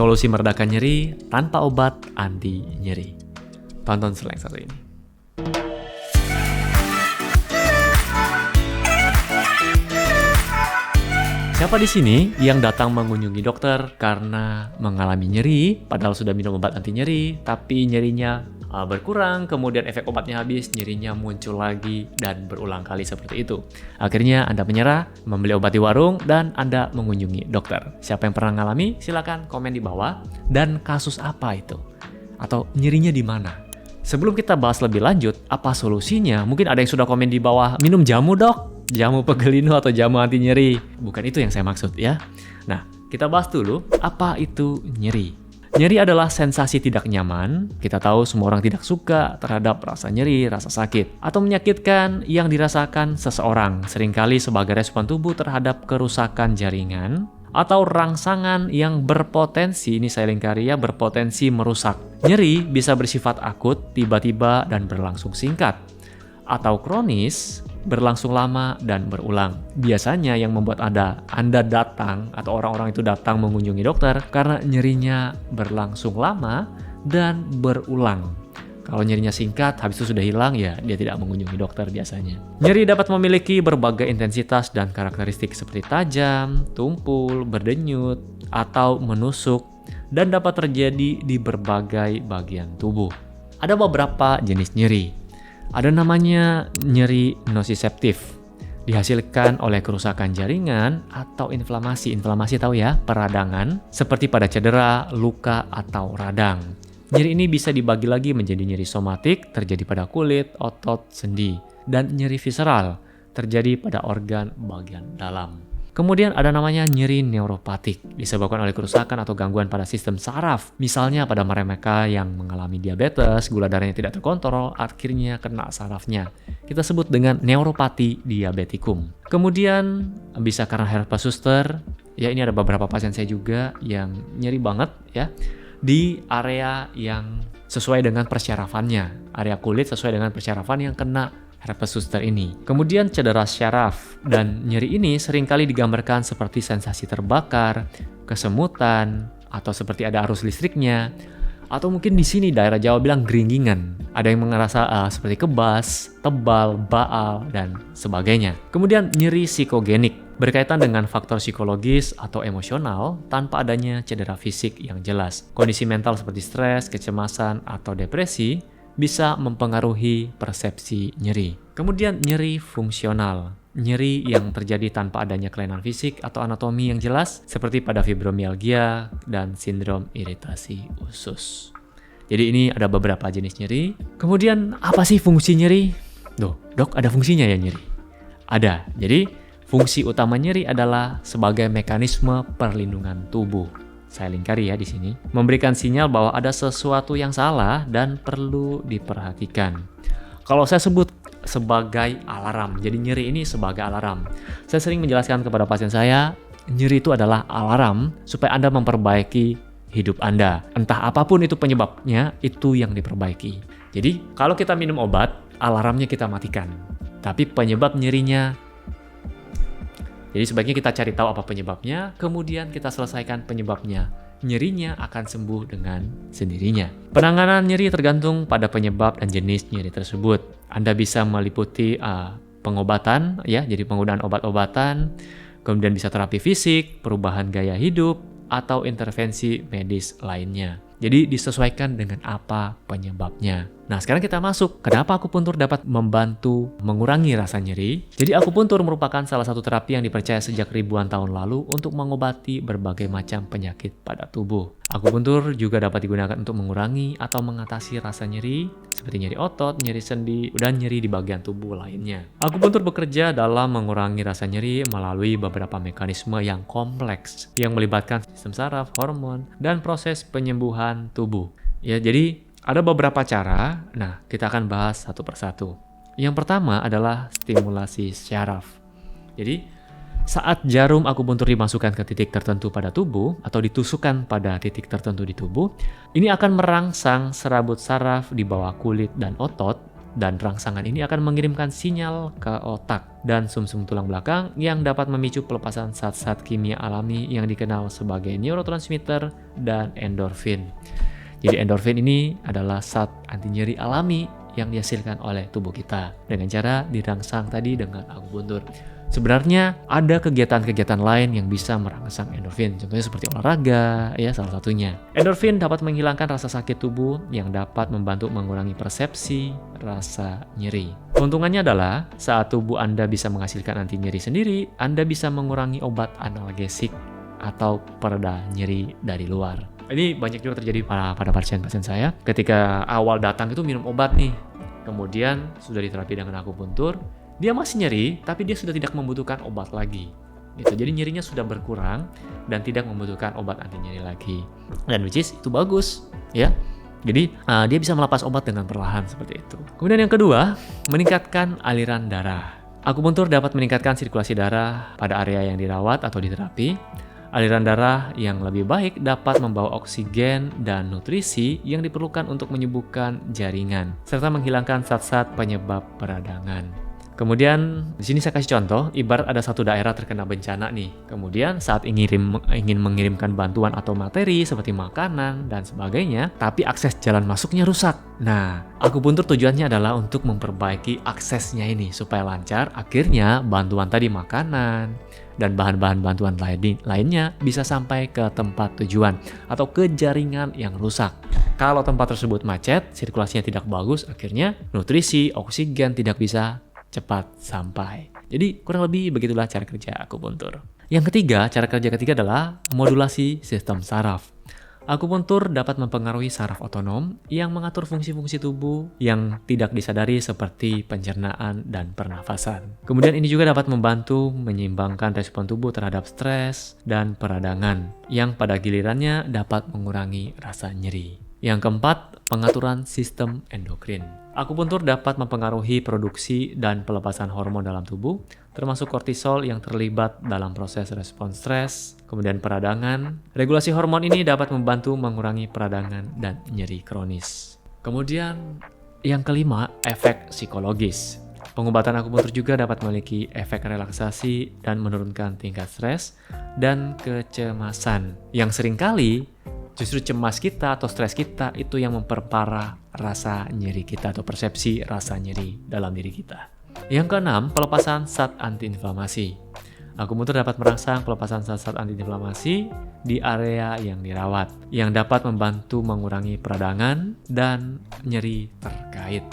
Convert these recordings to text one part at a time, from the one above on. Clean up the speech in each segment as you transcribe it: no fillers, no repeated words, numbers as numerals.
Solusi meredakan nyeri tanpa obat anti nyeri. Tonton slide satu ini. Siapa di sini yang datang mengunjungi dokter karena mengalami nyeri, padahal sudah minum obat anti nyeri, tapi nyerinya berkurang, kemudian efek obatnya habis, nyerinya muncul lagi, dan berulang kali seperti itu. Akhirnya Anda menyerah, membeli obat di warung, dan Anda mengunjungi dokter. Siapa yang pernah mengalami? Silakan komen di bawah. Dan kasus apa itu? Atau nyerinya di mana? Sebelum kita bahas lebih lanjut, apa solusinya? Mungkin ada yang sudah komen di bawah, minum jamu dok, jamu pegelino atau jamu anti nyeri. Bukan itu yang saya maksud ya. Nah, kita bahas dulu, apa itu nyeri? Nyeri adalah sensasi tidak nyaman. Kita tahu semua orang tidak suka terhadap rasa nyeri, rasa sakit, atau menyakitkan yang dirasakan seseorang. Seringkali sebagai respon tubuh terhadap kerusakan jaringan atau rangsangan yang berpotensi, ini saya lingkari ya, berpotensi merusak. Nyeri bisa bersifat akut, tiba-tiba, dan berlangsung singkat. Atau kronis, berlangsung lama dan berulang. Biasanya yang membuat Anda datang atau orang-orang itu datang mengunjungi dokter karena nyerinya berlangsung lama dan berulang. Kalau nyerinya singkat, habis itu sudah hilang, ya dia tidak mengunjungi dokter biasanya. Nyeri dapat memiliki berbagai intensitas dan karakteristik seperti tajam, tumpul, berdenyut, atau menusuk, dan dapat terjadi di berbagai bagian tubuh. Ada beberapa jenis nyeri. Ada namanya nyeri nosiceptif, dihasilkan oleh kerusakan jaringan atau inflamasi. Inflamasi tahu ya, peradangan, seperti pada cedera, luka, atau radang. Nyeri ini bisa dibagi lagi menjadi nyeri somatik, terjadi pada kulit, otot, sendi, dan nyeri visceral, terjadi pada organ bagian dalam. Kemudian ada namanya nyeri neuropatik, disebabkan oleh kerusakan atau gangguan pada sistem saraf. Misalnya pada mereka yang mengalami diabetes, gula darahnya tidak terkontrol, akhirnya kena sarafnya. Kita sebut dengan neuropati diabetikum. Kemudian bisa karena herpes zoster, ya ini ada beberapa pasien saya juga yang nyeri banget ya, di area yang sesuai dengan persyarafannya. Area kulit sesuai dengan persyarafan yang kena herpes zoster ini. Kemudian cedera syaraf, dan nyeri ini seringkali digambarkan seperti sensasi terbakar, kesemutan, atau seperti ada arus listriknya, atau mungkin di sini daerah Jawa bilang geringgingan. Ada yang merasa seperti kebas, tebal, baal, dan sebagainya. Kemudian nyeri psikogenik, berkaitan dengan faktor psikologis atau emosional tanpa adanya cedera fisik yang jelas. Kondisi mental seperti stres, kecemasan, atau depresi bisa mempengaruhi persepsi nyeri. Kemudian nyeri fungsional, nyeri yang terjadi tanpa adanya kelainan fisik atau anatomi yang jelas, seperti pada fibromialgia dan sindrom iritasi usus. Jadi ini ada beberapa jenis nyeri. Kemudian apa sih fungsi nyeri? Dok, ada fungsinya ya nyeri? Ada. Jadi fungsi utama nyeri adalah sebagai mekanisme perlindungan tubuh. Saya lingkari ya di sini, memberikan sinyal bahwa ada sesuatu yang salah dan perlu diperhatikan. Kalau saya sebut sebagai alarm, jadi nyeri ini sebagai alarm. Saya sering menjelaskan kepada pasien saya, nyeri itu adalah alarm supaya Anda memperbaiki hidup Anda. Entah apapun itu penyebabnya, itu yang diperbaiki. Jadi kalau kita minum obat, alarmnya kita matikan. Tapi penyebab nyerinya, jadi sebaiknya kita cari tahu apa penyebabnya, kemudian kita selesaikan penyebabnya. Nyerinya akan sembuh dengan sendirinya. Penanganan nyeri tergantung pada penyebab dan jenis nyeri tersebut. Anda bisa meliputi pengobatan, ya, jadi penggunaan obat-obatan, kemudian bisa terapi fisik, perubahan gaya hidup, atau intervensi medis lainnya. Jadi disesuaikan dengan apa penyebabnya. Nah, sekarang kita masuk. Kenapa akupuntur dapat membantu mengurangi rasa nyeri? Jadi akupuntur merupakan salah satu terapi yang dipercaya sejak ribuan tahun lalu untuk mengobati berbagai macam penyakit pada tubuh. Akupuntur juga dapat digunakan untuk mengurangi atau mengatasi rasa nyeri, seperti nyeri otot, nyeri sendi, dan nyeri di bagian tubuh lainnya. Akupuntur bekerja dalam mengurangi rasa nyeri melalui beberapa mekanisme yang kompleks, yang melibatkan sistem saraf, hormon, dan proses penyembuhan tubuh. Ya, jadi ada beberapa cara. Nah, kita akan bahas satu persatu. Yang pertama adalah stimulasi syaraf. Jadi, saat jarum akupuntur dimasukkan ke titik tertentu pada tubuh atau ditusukkan pada titik tertentu di tubuh, ini akan merangsang serabut saraf di bawah kulit dan otot dan rangsangan ini akan mengirimkan sinyal ke otak dan sumsum tulang belakang yang dapat memicu pelepasan zat-zat kimia alami yang dikenal sebagai neurotransmitter dan endorfin. Jadi endorfin ini adalah zat anti nyeri alami yang dihasilkan oleh tubuh kita dengan cara dirangsang tadi dengan akupuntur. Sebenarnya ada kegiatan-kegiatan lain yang bisa merangsang endorfin, contohnya seperti olahraga, ya salah satunya. Endorfin dapat menghilangkan rasa sakit tubuh yang dapat membantu mengurangi persepsi rasa nyeri. Keuntungannya adalah saat tubuh Anda bisa menghasilkan anti nyeri sendiri, Anda bisa mengurangi obat analgesik atau pereda nyeri dari luar. Ini banyak juga terjadi pada pasien-pasien saya. Ketika awal datang itu minum obat nih, kemudian sudah diterapi dengan akupuntur, dia masih nyeri, tapi dia sudah tidak membutuhkan obat lagi. Gitu. Jadi nyerinya sudah berkurang dan tidak membutuhkan obat anti nyeri lagi. Dan which is itu bagus, ya. Jadi dia bisa melepas obat dengan perlahan seperti itu. Kemudian yang kedua, meningkatkan aliran darah. Akupuntur dapat meningkatkan sirkulasi darah pada area yang dirawat atau diterapi. Aliran darah yang lebih baik dapat membawa oksigen dan nutrisi yang diperlukan untuk menyembuhkan jaringan, serta menghilangkan zat-zat penyebab peradangan. Kemudian di sini saya kasih contoh, ibarat ada satu daerah terkena bencana nih. Kemudian saat ingin mengirimkan bantuan atau materi seperti makanan dan sebagainya, tapi akses jalan masuknya rusak. Nah, akupuntur tujuannya adalah untuk memperbaiki aksesnya ini supaya lancar. Akhirnya bantuan tadi makanan dan bahan-bahan bantuan lainnya bisa sampai ke tempat tujuan atau ke jaringan yang rusak. Kalau tempat tersebut macet, sirkulasinya tidak bagus, akhirnya nutrisi, oksigen tidak bisa cepat sampai. Jadi kurang lebih begitulah cara kerja akupuntur. Yang ketiga, cara kerja ketiga adalah modulasi sistem saraf. Akupuntur dapat mempengaruhi saraf otonom yang mengatur fungsi-fungsi tubuh yang tidak disadari seperti pencernaan dan pernafasan. Kemudian ini juga dapat membantu menyeimbangkan respon tubuh terhadap stres dan peradangan yang pada gilirannya dapat mengurangi rasa nyeri. Yang keempat, pengaturan sistem endokrin. Akupuntur dapat mempengaruhi produksi dan pelepasan hormon dalam tubuh, termasuk kortisol yang terlibat dalam proses respon stres, kemudian peradangan. Regulasi hormon ini dapat membantu mengurangi peradangan dan nyeri kronis. Kemudian yang kelima, efek psikologis. Pengobatan akupuntur juga dapat memiliki efek relaksasi dan menurunkan tingkat stres dan kecemasan yang seringkali justru cemas kita atau stres kita itu yang memperparah rasa nyeri kita atau persepsi rasa nyeri dalam diri kita. Yang keenam, pelepasan zat antiinflamasi. Akupuntur dapat merangsang pelepasan zat-zat antiinflamasi di area yang dirawat, yang dapat membantu mengurangi peradangan dan nyeri terkait.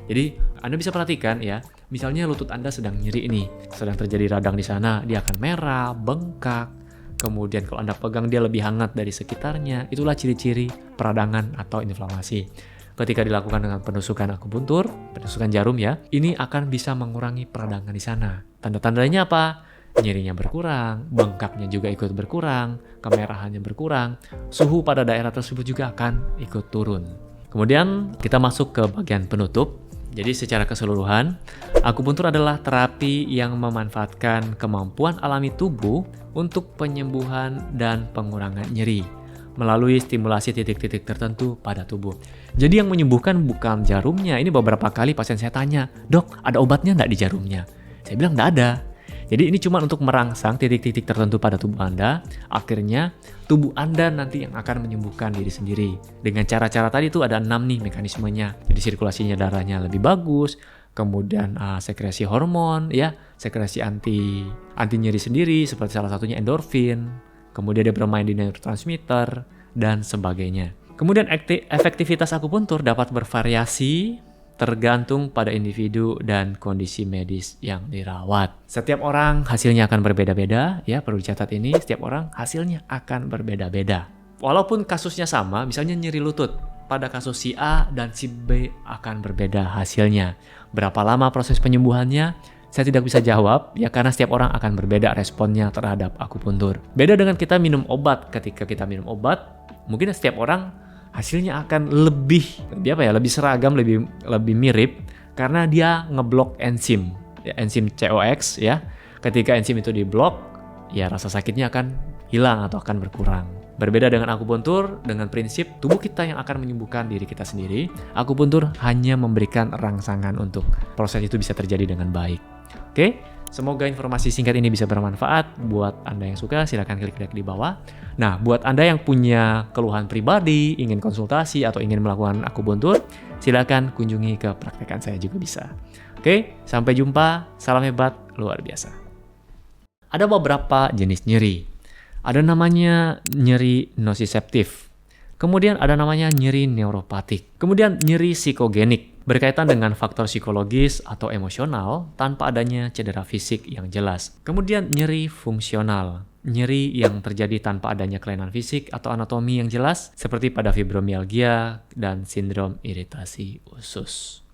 Jadi Anda bisa perhatikan ya, misalnya lutut Anda sedang nyeri ini, sedang terjadi radang di sana, dia akan merah, bengkak. Kemudian kalau Anda pegang dia lebih hangat dari sekitarnya, itulah ciri-ciri peradangan atau inflamasi. Ketika dilakukan dengan penusukan akupuntur, penusukan jarum ya, ini akan bisa mengurangi peradangan di sana. Tanda-tandanya apa? Nyerinya berkurang, bengkaknya juga ikut berkurang, kemerahannya berkurang, suhu pada daerah tersebut juga akan ikut turun. Kemudian kita masuk ke bagian penutup. Jadi secara keseluruhan, akupuntur adalah terapi yang memanfaatkan kemampuan alami tubuh untuk penyembuhan dan pengurangan nyeri melalui stimulasi titik-titik tertentu pada tubuh. Jadi yang menyembuhkan bukan jarumnya. Ini beberapa kali pasien saya tanya, "Dok, ada obatnya nggak di jarumnya?" Saya bilang nggak ada. Jadi ini cuma untuk merangsang titik-titik tertentu pada tubuh Anda. Akhirnya tubuh Anda nanti yang akan menyembuhkan diri sendiri. Dengan cara-cara tadi itu ada 6 nih mekanismenya. Jadi sirkulasinya darahnya lebih bagus, kemudian sekresi hormon, ya, sekresi anti nyeri sendiri seperti salah satunya endorfin. Kemudian dia bermain di neurotransmitter dan sebagainya. Kemudian efektivitas akupuntur dapat bervariasi tergantung pada individu dan kondisi medis yang dirawat. Setiap orang hasilnya akan berbeda-beda, ya perlu dicatat ini, setiap orang hasilnya akan berbeda-beda. Walaupun kasusnya sama, misalnya nyeri lutut, pada kasus si A dan si B akan berbeda hasilnya. Berapa lama proses penyembuhannya? Saya tidak bisa jawab, ya karena setiap orang akan berbeda responnya terhadap akupuntur. Beda dengan kita minum obat. Ketika kita minum obat, mungkin setiap orang hasilnya akan lebih seragam, lebih mirip karena dia ngeblok enzim, ya, enzim COX ya. Ketika enzim itu diblok, ya rasa sakitnya akan hilang atau akan berkurang. Berbeda dengan akupuntur, dengan prinsip tubuh kita yang akan menyembuhkan diri kita sendiri, akupuntur hanya memberikan rangsangan untuk proses itu bisa terjadi dengan baik. Oke, semoga informasi singkat ini bisa bermanfaat. Buat Anda yang suka, silahkan klik like di bawah. Nah, buat Anda yang punya keluhan pribadi, ingin konsultasi atau ingin melakukan akupuntur, silahkan kunjungi ke praktekan saya juga bisa. Oke, sampai jumpa. Salam hebat, luar biasa. Ada beberapa jenis nyeri. Ada namanya nyeri nosiceptif. Kemudian ada namanya nyeri neuropatik. Kemudian nyeri psikogenik, berkaitan dengan faktor psikologis atau emosional tanpa adanya cedera fisik yang jelas. Kemudian nyeri fungsional, nyeri yang terjadi tanpa adanya kelainan fisik atau anatomi yang jelas, seperti pada fibromialgia dan sindrom iritasi usus.